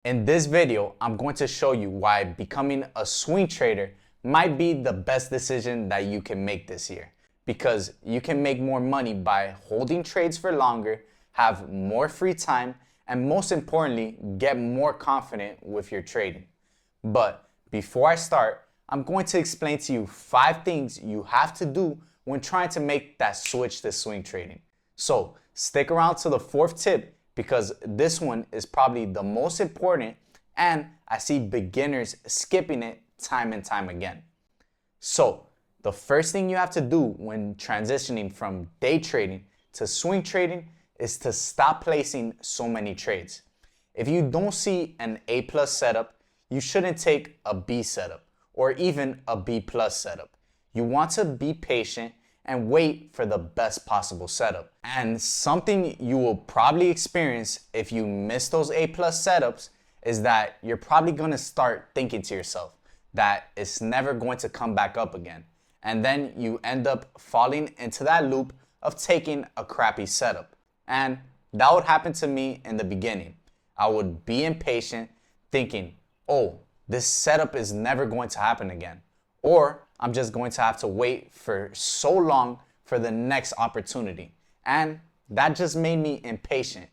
In this video, I'm going to show you why becoming a swing trader might be the best decision that you can make this year. Because you can make more money by holding trades for longer, have more free time, and most importantly, get more confident with your trading. But before I start, I'm going to explain to you 5 things you have to do when trying to make that switch to swing trading. So stick around to the 4th tip because this one is probably the most important and I see beginners skipping it time and time again. So the first thing you have to do when transitioning from day trading to swing trading is to stop placing so many trades. If you don't see an A plus setup, you shouldn't take a B setup or even a B plus setup. You want to be patient and wait for the best possible setup. And something you will probably experience if you miss those A plus setups is that you're probably going to start thinking to yourself that it's never going to come back up again. And then you end up falling into that loop of taking a crappy setup. And that would happen to me in the beginning. I would be impatient thinking, oh, this setup is never going to happen again. Or I'm just going to have to wait for so long for the next opportunity. And that just made me impatient.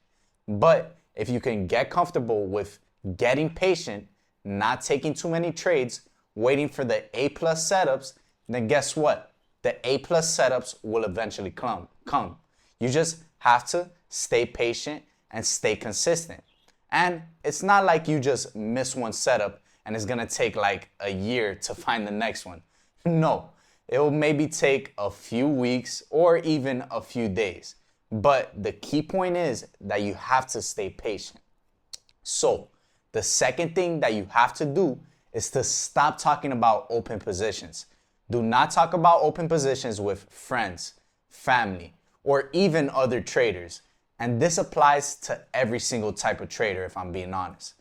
But if you can get comfortable with getting patient, not taking too many trades, waiting for the A plus setups, then guess what? The A plus setups will eventually come. You just have to stay patient and stay consistent. And it's not like you just miss one setup and it's gonna take like a year to find the next one. No, it will maybe take a few weeks or even a few days. But the key point is that you have to stay patient. So the second thing that you have to do is to stop talking about open positions. Do not talk about open positions with friends, family, or even other traders. And this applies to every single type of trader, if I'm being honest.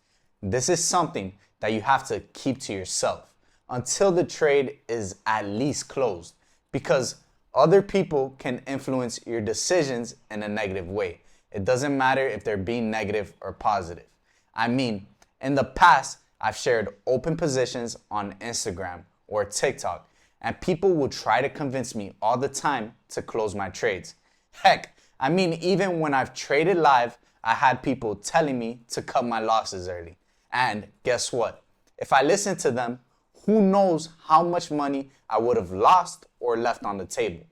This is something that you have to keep to yourself until the trade is at least closed, because other people can influence your decisions in a negative way. It doesn't matter if they're being negative or positive. I mean, in the past, I've shared open positions on Instagram or TikTok, and people will try to convince me all the time to close my trades. Heck, I mean, even when I've traded live, I had people telling me to cut my losses early. And guess what? If I listened to them, who knows how much money I would have lost or left on the table.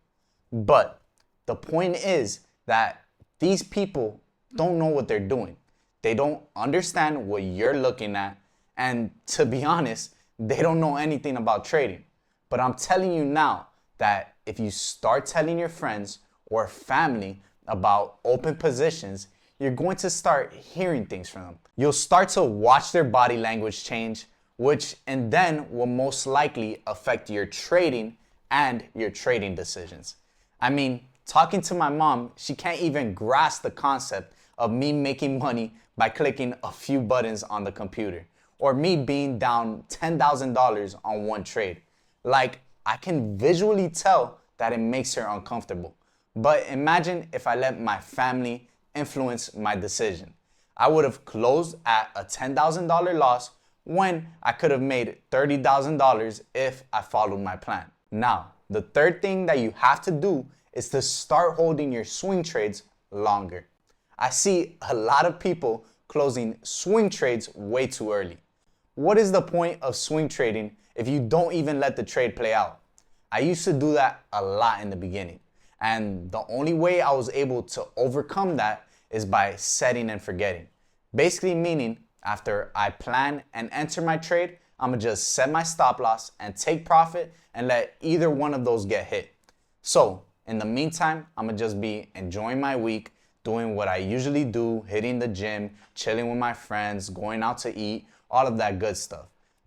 But the point is that these people don't know what they're doing. They don't understand what you're looking at. And to be honest, they don't know anything about trading. But I'm telling you now that if you start telling your friends or family about open positions, you're going to start hearing things from them. You'll start to watch their body language change, which and then will most likely affect your trading and your trading decisions. I mean, talking to my mom, she can't even grasp the concept of me making money by clicking a few buttons on the computer, or me being down $10,000 on one trade. Like, I can visually tell that it makes her uncomfortable. But imagine if I let my family influence my decision. I would have closed at a $10,000 loss when I could have made $30,000 if I followed my plan. Now, the third thing that you have to do is to start holding your swing trades longer. I see a lot of people closing swing trades way too early. What is the point of swing trading if you don't even let the trade play out? I used to do that a lot in the beginning. And the only way I was able to overcome that is by setting and forgetting. Basically meaning after I plan and enter my trade, I'm gonna just set my stop loss and take profit and let either one of those get hit. So in the meantime, I'm gonna just be enjoying my week, doing what I usually do, hitting the gym, chilling with my friends, going out to eat, all of that good stuff.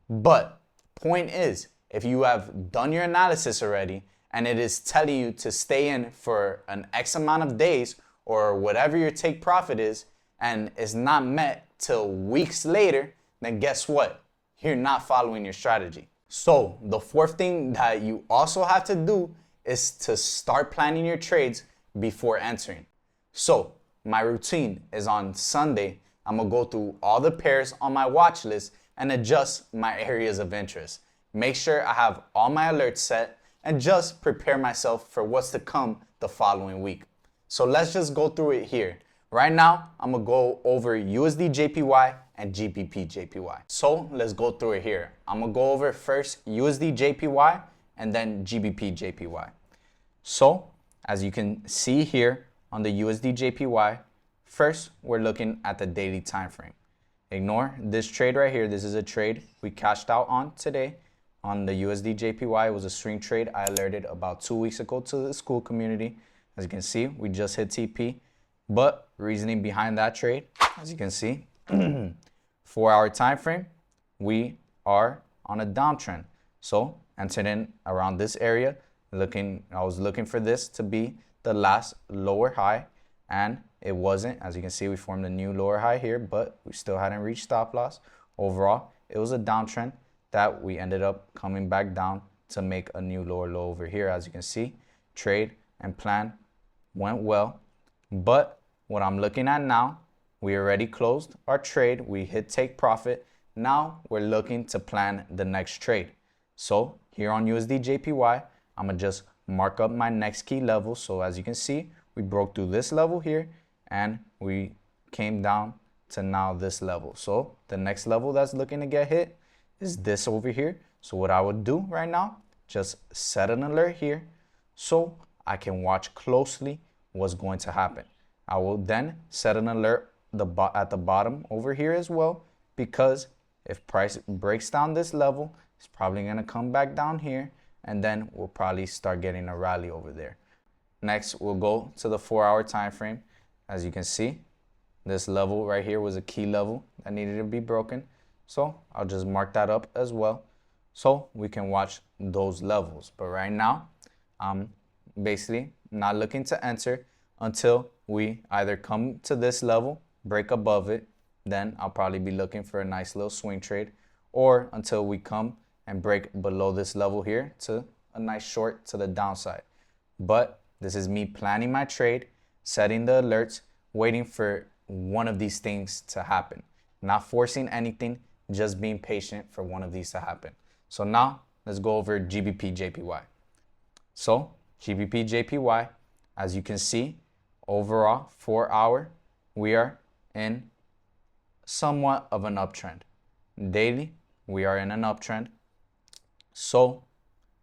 But point is, if you have done your analysis already and it is telling you to stay in for an X amount of days or whatever your take profit is, and it's not met till weeks later, then guess what? You're not following your strategy. So the 4th thing that you also have to do is to start planning your trades before entering. So my routine is on Sunday I'm gonna go through all the pairs on my watch list and adjust my areas of interest. Make sure I have all my alerts set and just prepare myself for what's to come the following week. So let's just go through it here. Right now, I'm gonna go over USD JPY and GBP JPY. So let's go through it here. I'm gonna go over first USD JPY and then GBP JPY. So as you can see here on the USD JPY, first we're looking at the daily time frame. Ignore this trade right here. This is a trade we cashed out on today on the USD JPY. It was a swing trade I alerted about 2 weeks ago to the school community. As you can see, we just hit TP. But reasoning behind that trade, as you can see, 4-hour time frame, we are on a downtrend. So entered in around this area, I was looking for this to be the last lower high, and it wasn't. As you can see, we formed a new lower high here, but we still hadn't reached stop loss. Overall, it was a downtrend that we ended up coming back down to make a new lower low over here. As you can see, trade and plan went well. But what I'm looking at now, we already closed our trade. We hit take profit. Now we're looking to plan the next trade. So here on USD JPY, I'm gonna just mark up my next key level. So as you can see, we broke through this level here and we came down to now this level. So the next level that's looking to get hit is this over here. So what I would do right now, just set an alert here so I can watch closely what's going to happen. I will then set an alert at the bottom over here as well, because if price breaks down this level, it's probably going to come back down here, and then we'll probably start getting a rally over there. Next, we'll go to the 4-hour time frame. As you can see, this level right here was a key level that needed to be broken. So I'll just mark that up as well so we can watch those levels. But right now, I'm basically not looking to enter until we either come to this level, break above it, then I'll probably be looking for a nice little swing trade, or until we come and break below this level here to a nice short to the downside. But this is me planning my trade, setting the alerts, waiting for one of these things to happen. Not forcing anything, just being patient for one of these to happen. So now let's go over GBP JPY. So GBP JPY, as you can see, overall 4-hour, we are in somewhat of an uptrend. Daily, we are in an uptrend. So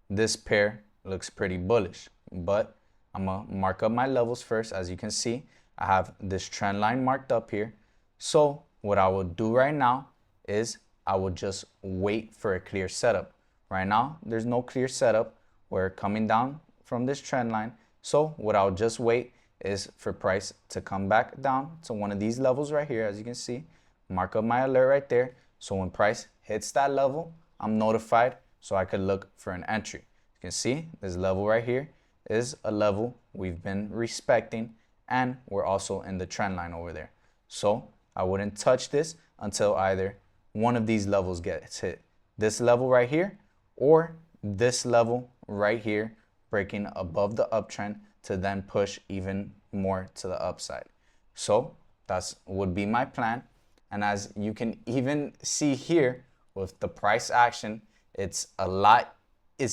this pair looks pretty bullish, but I'm gonna mark up my levels first. As you can see, I have this trend line marked up here. So what I will do right now is I will just wait for a clear setup. Right now, there's no clear setup. We're coming down from this trend line. So what I'll just wait is for price to come back down to one of these levels right here. As you can see, mark up my alert right there. So when price hits that level, I'm notified so I could look for an entry. You can see this level right here is a level we've been respecting, and we're also in the trend line over there. So I wouldn't touch this until either one of these levels gets hit. This level right here or this level right here, breaking above the uptrend to then push even more to the upside. So that's would be my plan. And as you can even see here with the price action, it's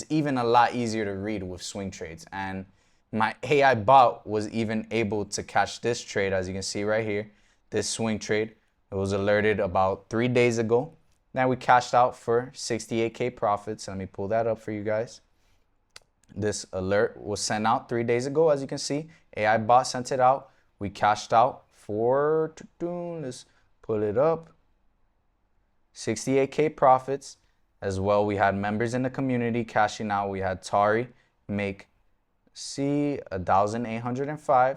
even a lot easier to read with swing trades. And my AI bot was even able to catch this trade. As you can see right here, this swing trade, it was alerted about 3 days ago. Then we cashed out for 68K profits. Let me pull that up for you guys. This alert was sent out 3 days ago. As you can see, AI bot sent it out. We cashed out for, let's pull it up, 68K profits. As well, we had members in the community cashing out. We had Tari make, 1,805,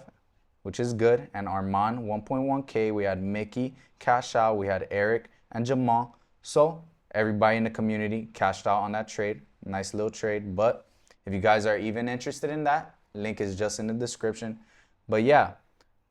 which is good. And Armand, 1.1K. We had Mickey cash out. We had Eric and Jamal. So everybody in the community cashed out on that trade. Nice little trade. But if you guys are even interested in that, link is just in the description. But yeah,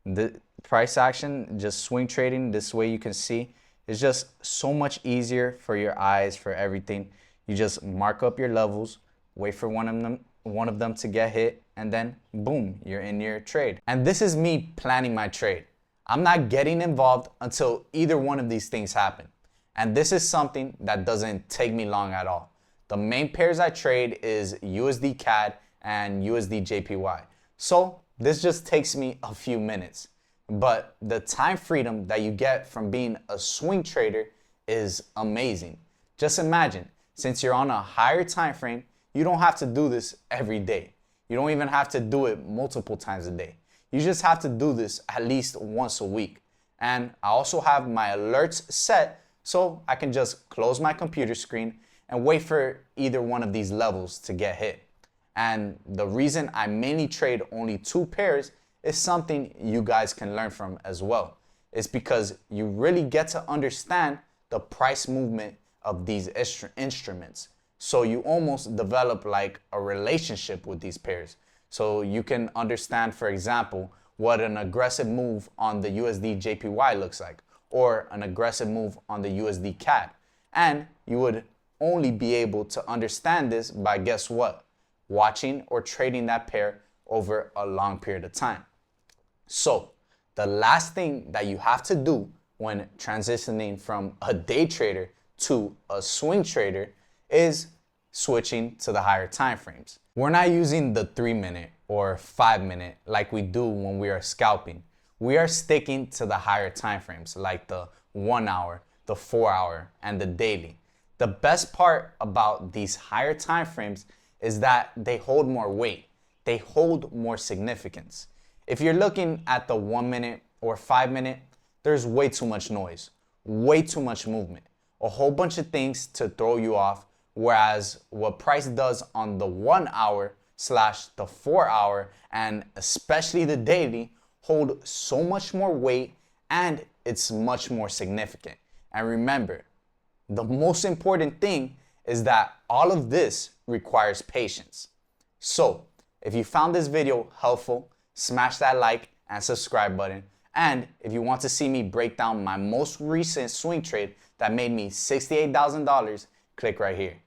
the price action, just swing trading, this way you can see, it's just so much easier for your eyes, for everything. You just mark up your levels, wait for one of them to get hit, and then boom, you're in your trade. And this is me planning my trade. I'm not getting involved until either one of these things happen. And this is something that doesn't take me long at all. The main pairs I trade is USD CAD and USD JPY. So this just takes me a few minutes. But the time freedom that you get from being a swing trader is amazing. Just imagine, since you're on a higher time frame, you don't have to do this every day. You don't even have to do it multiple times a day. You just have to do this at least once a week. And I also have my alerts set so I can just close my computer screen and wait for either one of these levels to get hit. And the reason I mainly trade only 2 pairs is something you guys can learn from as well. It's because you really get to understand the price movement of these instruments. So you almost develop like a relationship with these pairs. So you can understand, for example, what an aggressive move on the USD JPY looks like, or an aggressive move on the USD CAD. And you would only be able to understand this by, guess what? Watching or trading that pair over a long period of time. So the last thing that you have to do when transitioning from a day trader to a swing trader is switching to the higher time frames. We're not using the 3-minute or 5-minute like we do when we are scalping. We are sticking to the higher time frames like the 1 hour, the 4 hour, and the daily. The best part about these higher time frames is that they hold more weight. They hold more significance. If you're looking at the 1 minute or 5-minute, there's way too much noise, way too much movement, a whole bunch of things to throw you off. Whereas what price does on the 1 hour / the 4 hour, and especially the daily, hold so much more weight and it's much more significant. And remember, the most important thing is that all of this requires patience. So if you found this video helpful, smash that like and subscribe button. And if you want to see me break down my most recent swing trade that made me $68,000, click right here.